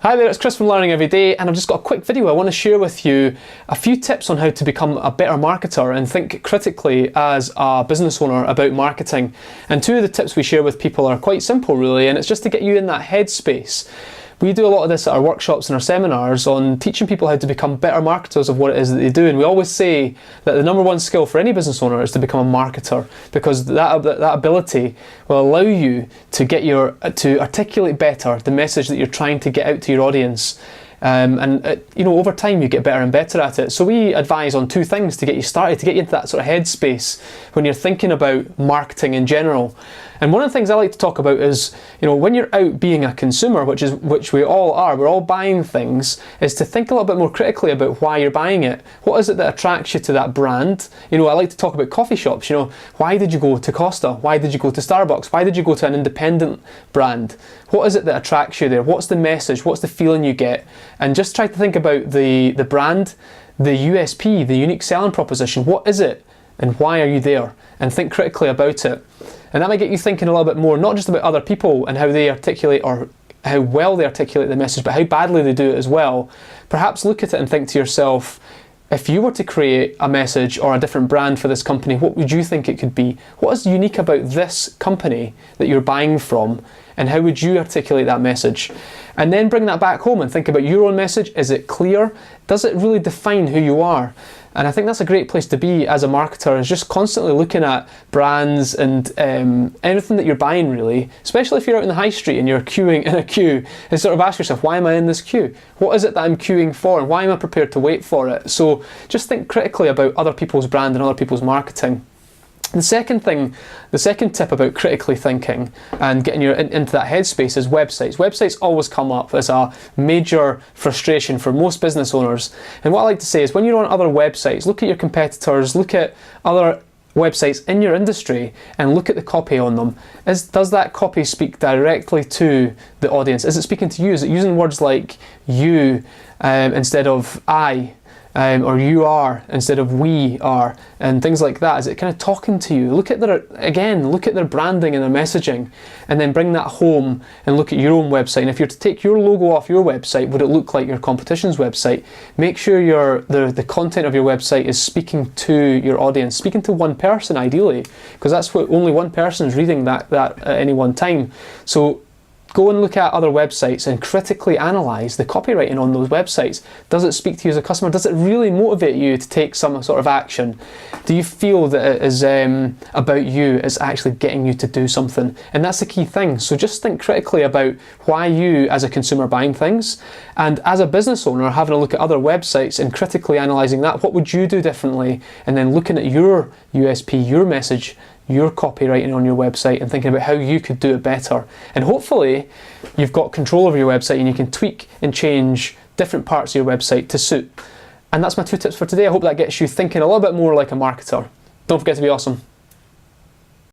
Hi there, it's Chris from Learning Every Day, and I've just got a quick video. I want to share with you a few tips on how to become a better marketer and think critically as a business owner about marketing. And two of the tips we share with people are quite simple really, and it's just to get you in that headspace. We do a lot of this at our workshops and our seminars on teaching people how to become better marketers of what it is that they do. And we always say that the number one skill for any business owner is to become a marketer, because that ability will allow you to articulate better the message that you're trying to get out to your audience. Over time you get better and better at it. So we advise on two things to get you started, to get you into that sort of headspace when you're thinking about marketing in general. And one of the things I like to talk about is, when you're out being a consumer, which we all are, we're all buying things, is to think a little bit more critically about why you're buying it. What is it that attracts you to that brand? I like to talk about coffee shops. Why did you go to Costa? Why did you go to Starbucks? Why did you go to an independent brand? What is it that attracts you there? What's the message? What's the feeling you get? And just try to think about the brand, the USP, the unique selling proposition. What is it and why are you there? And think critically about it. And that might get you thinking a little bit more, not just about other people and how they articulate or how well they articulate the message, but how badly they do it as well. Perhaps look at it and think to yourself, if you were to create a message or a different brand for this company, what would you think it could be? What is unique about this company that you're buying from? And how would you articulate that message? And then bring that back home and think about your own message. Is it clear? Does it really define who you are? And I think that's a great place to be as a marketer, is just constantly looking at brands and anything that you're buying really, especially if you're out in the high street and you're queuing in a queue, and sort of ask yourself, why am I in this queue? What is it that I'm queuing for, and why am I prepared to wait for it? So just think critically about other people's brand and other people's marketing. The second tip about critically thinking and getting you into that headspace is websites. Websites always come up as a major frustration for most business owners. And what I like to say is, when you're on other websites, look at your competitors, look at other websites in your industry and look at the copy on them. Does that copy speak directly to the audience? Is it speaking to you? Is it using words like you instead of I? Or you are instead of we are, and things like that? Is it kind of talking to you? Look at their branding and their messaging, and then bring that home and look at your own website. And if you're to take your logo off your website, would it look like your competition's website? Make sure the content of your website is speaking to your audience, speaking to one person ideally, because that's what only one person is reading that at any one time. So go and look at other websites and critically analyse the copywriting on those websites. Does it speak to you as a customer? Does it really motivate you to take some sort of action? Do you feel that it is about you, it's actually getting you to do something? And that's the key thing. So just think critically about why you as a consumer are buying things, and as a business owner having a look at other websites and critically analysing that. What would you do differently? And then looking at your USP, your message, your copywriting on your website, and thinking about how you could do it better. And hopefully you've got control over your website and you can tweak and change different parts of your website to suit. And that's my two tips for today. I hope that gets you thinking a little bit more like a marketer. Don't forget to be awesome.